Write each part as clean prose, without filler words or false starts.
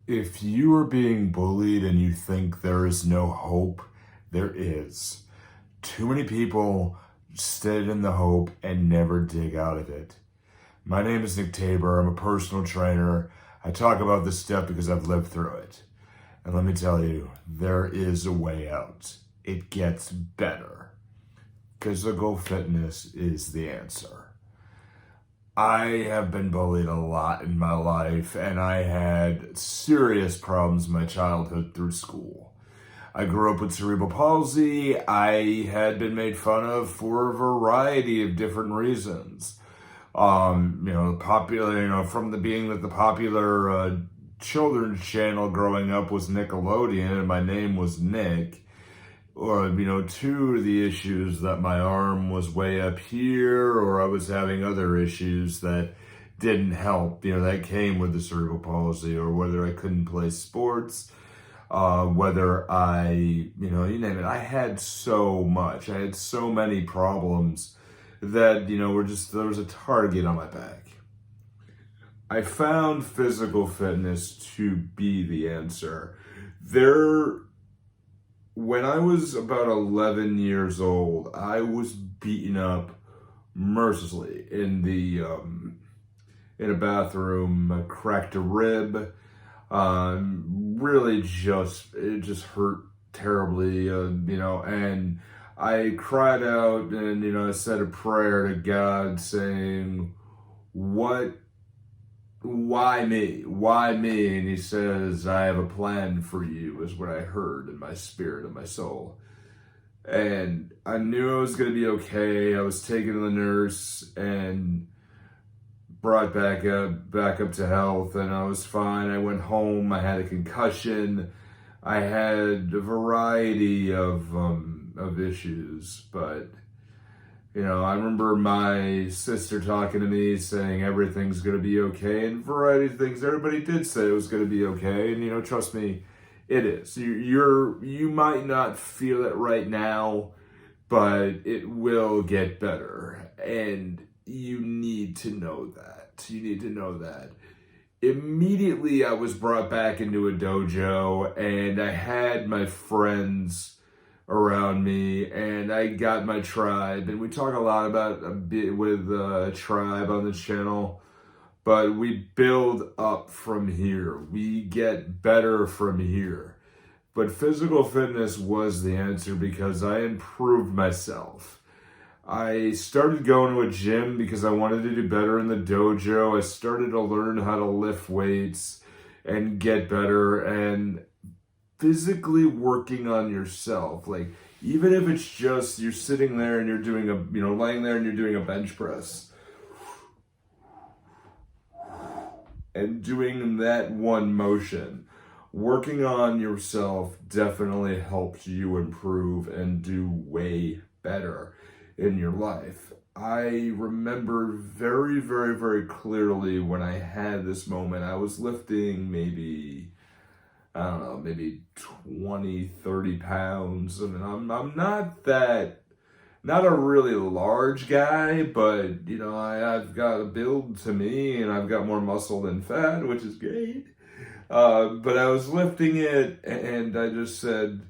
If you are being bullied and you think there is no hope, there is. Too many people stay in the hope and never dig out of it. My name is Nick Tabor. I'm a personal trainer. I talk about this stuff because I've lived through it. And let me tell you, there is a way out. It gets better. Physical fitness is the answer. I have been bullied a lot in my life, and I had serious problems in my childhood through school. I grew up with cerebral palsy. I had been made fun of for a variety of different reasons. From the being that the popular children's channel growing up was Nickelodeon, and my name was Nick. Or, two, the issues that my arm was way up here, or I was having other issues that didn't help, that came with the cerebral palsy, or whether I couldn't play sports, whether you name it. I had so much. I had so many problems that, there was a target on my back. I found physical fitness to be the answer. When I was about 11 years old, I was beaten up mercilessly in a bathroom. I cracked a rib. It just hurt terribly, and I cried out and, I said a prayer to God saying, why me? Why me? And he says, I have a plan for you, is what I heard in my spirit and my soul. And I knew I was going to be okay. I was taken to the nurse and brought back up to health, and I was fine. I went home. I had a concussion. I had a variety of issues, but I remember my sister talking to me saying everything's going to be okay, and a variety of things. Everybody did say it was going to be okay, and trust me, it is. You might not feel it right now, but it will get better, and you need to know that. You need to know that. Immediately, I was brought back into a dojo, and I had my friends around me, and I got my tribe, and we talk a lot about a bit with tribe on this channel, but we build up from here. We get better from here. But physical fitness was the answer because I improved myself. I started going to a gym because I wanted to do better in the dojo. I started to learn how to lift weights and get better, and physically working on yourself. Like, even if it's just you're sitting there and you're doing laying there and you're doing a bench press and doing that one motion, working on yourself definitely helps you improve and do way better in your life. I remember very, very, very clearly when I had this moment. I was lifting maybe 20, 30 pounds. I mean, I'm not a really large guy, but, I've got a build to me, and I've got more muscle than fat, which is great. But I was lifting it, and I just said,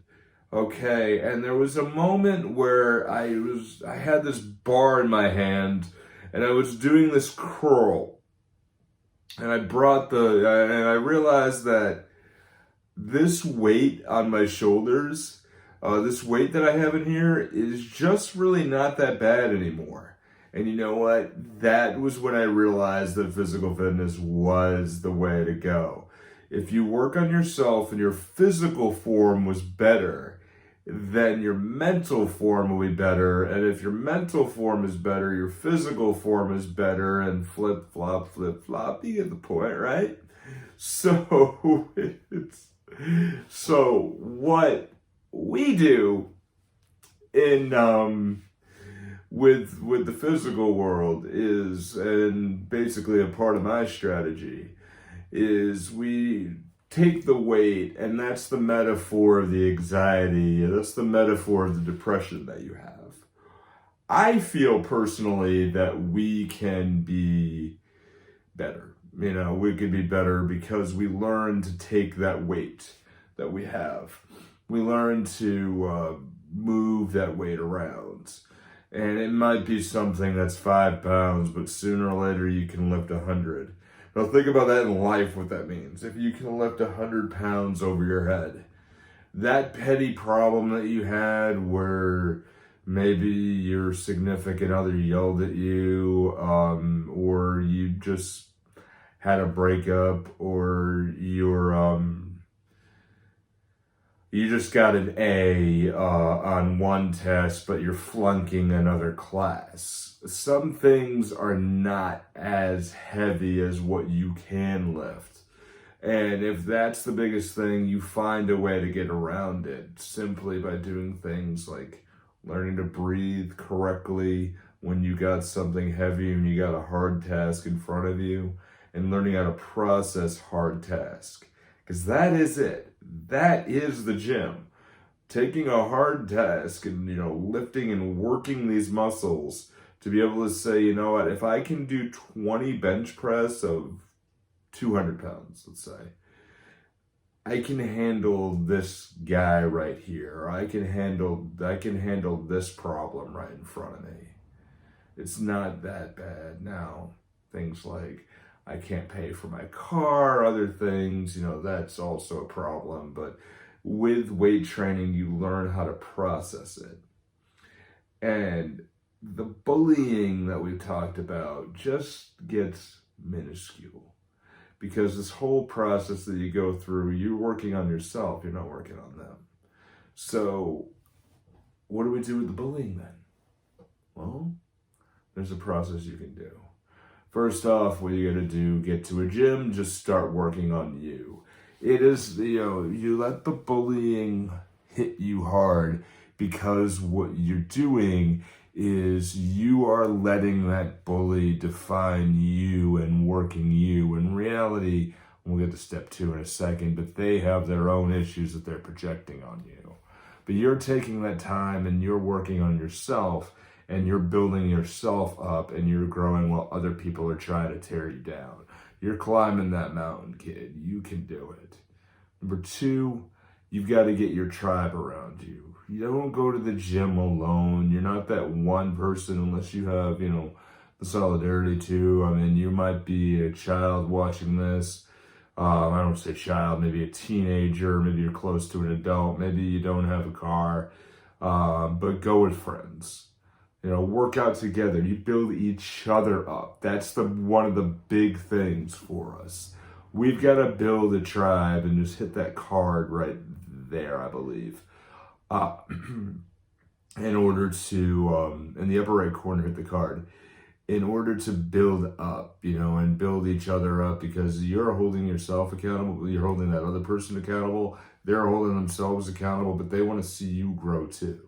okay. And there was a moment where I had this bar in my hand, and I was doing this curl, and I realized that this weight on my shoulders, this weight that I have in here, is just really not that bad anymore. And you know what? That was when I realized that physical fitness was the way to go. If you work on yourself and your physical form was better, then your mental form will be better. And if your mental form is better, your physical form is better, and flip, flop, you get the point, right? So what we do in with the physical world is, and basically a part of my strategy, is we take the weight, and that's the metaphor of the anxiety, that's the metaphor of the depression that you have. I feel personally that we can be better. we could be better because we learn to take that weight that we have. We learn to move that weight around. And it might be something that's 5 pounds, but sooner or later you can lift 100. Now think about that in life, what that means. If you can lift 100 pounds over your head, that petty problem that you had where maybe your significant other yelled at you, or you just had a breakup, or you just got an A on one test, but you're flunking another class. Some things are not as heavy as what you can lift. And if that's the biggest thing, you find a way to get around it simply by doing things like learning to breathe correctly when you got something heavy and you got a hard task in front of you, and learning how to process hard tasks. Because that is it. That is the gym. Taking a hard task and, lifting and working these muscles to be able to say, you know what, if I can do 20 bench press of 200 pounds, let's say, I can handle this guy right here. Or I can handle this problem right in front of me. It's not that bad. Now, things like I can't pay for my car, other things, that's also a problem. But with weight training, you learn how to process it. And the bullying that we've talked about just gets minuscule. Because this whole process that you go through, you're working on yourself, you're not working on them. So, what do we do with the bullying then? Well, there's a process you can do. First off, what you gotta do, get to a gym, just start working on you. It is, you let the bullying hit you hard because what you're doing is you are letting that bully define you and working you. In reality, we'll get to step 2 in a second, but they have their own issues that they're projecting on you. But you're taking that time and you're working on yourself, and you're building yourself up, and you're growing while other people are trying to tear you down. You're climbing that mountain, kid. You can do it. Number 2, you've got to get your tribe around you. You don't go to the gym alone. You're not that one person unless you have, the solidarity too. I mean, you might be a child watching this. I don't say child, maybe a teenager, maybe you're close to an adult, maybe you don't have a car, but go with friends. Work out together. You build each other up. That's one of the big things for us. We've got to build a tribe, and just hit that card right there, I believe. In order to, in the upper right corner, hit the card. In order to build up, and build each other up, because you're holding yourself accountable, you're holding that other person accountable, they're holding themselves accountable, but they want to see you grow too.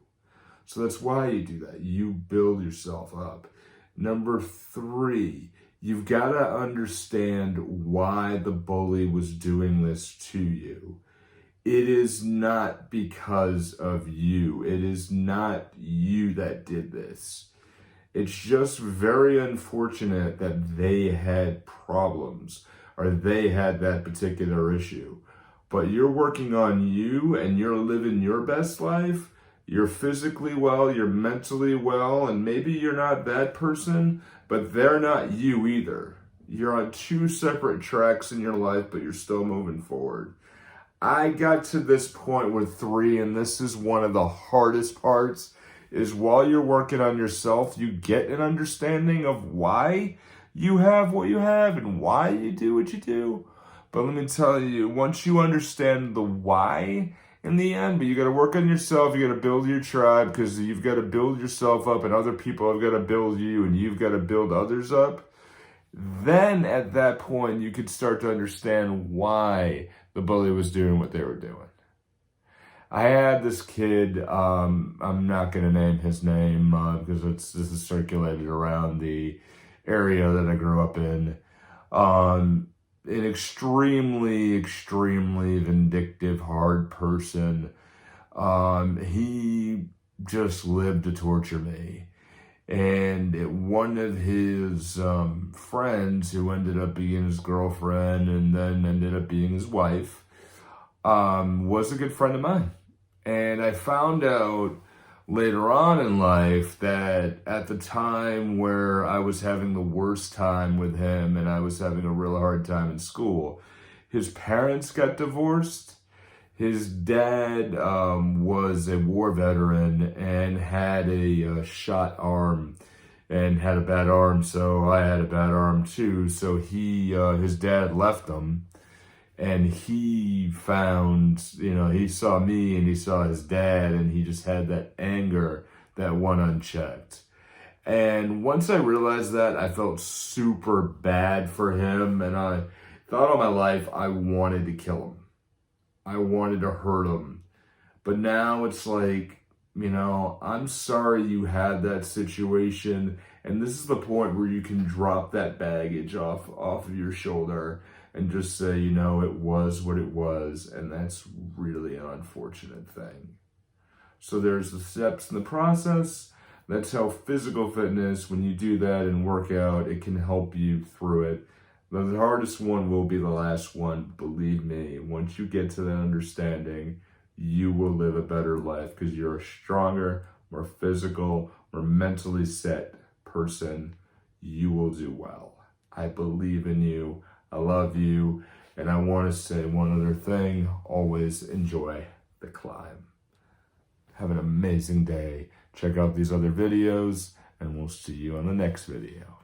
So that's why you do that. You build yourself up. Number 3, you've got to understand why the bully was doing this to you. It is not because of you. It is not you that did this. It's just very unfortunate that they had problems, or they had that particular issue. But you're working on you, and you're living your best life. You're physically well, you're mentally well, and maybe you're not that person, but they're not you either. You're on 2 separate tracks in your life, but you're still moving forward. I got to this point with 3, and this is one of the hardest parts, is while you're working on yourself, you get an understanding of why you have what you have and why you do what you do. But let me tell you, once you understand the why, in the end, but you got to work on yourself. You got to build your tribe, because you've got to build yourself up, and other people have got to build you, and you've got to build others up. Then at that point, you could start to understand why the bully was doing what they were doing. I had this kid, I'm not going to name his name because this is circulated around the area that I grew up in. An extremely, extremely vindictive, hard person. He just lived to torture me. And one of his friends, who ended up being his girlfriend and then ended up being his wife, was a good friend of mine. And I found out later on in life that at the time where I was having the worst time with him and I was having a real hard time in school, his parents got divorced. His dad was a war veteran and had a shot arm and had a bad arm, so I had a bad arm too. So his dad left him, and he found, he saw me and he saw his dad, and he just had that anger that went unchecked. And once I realized that, I felt super bad for him, and I thought all my life I wanted to kill him. I wanted to hurt him. But now it's like, I'm sorry you had that situation. And this is the point where you can drop that baggage off of your shoulder and just say, it was what it was. And that's really an unfortunate thing. So there's the steps in the process. That's how physical fitness, when you do that and work out, it can help you through it. The hardest one will be the last one, believe me. Once you get to that understanding, you will live a better life because you're a stronger, more physical, more mentally set person. You will do well. I believe in you. I love you. And I want to say one other thing. Always enjoy the climb. Have an amazing day. Check out these other videos, and we'll see you on the next video.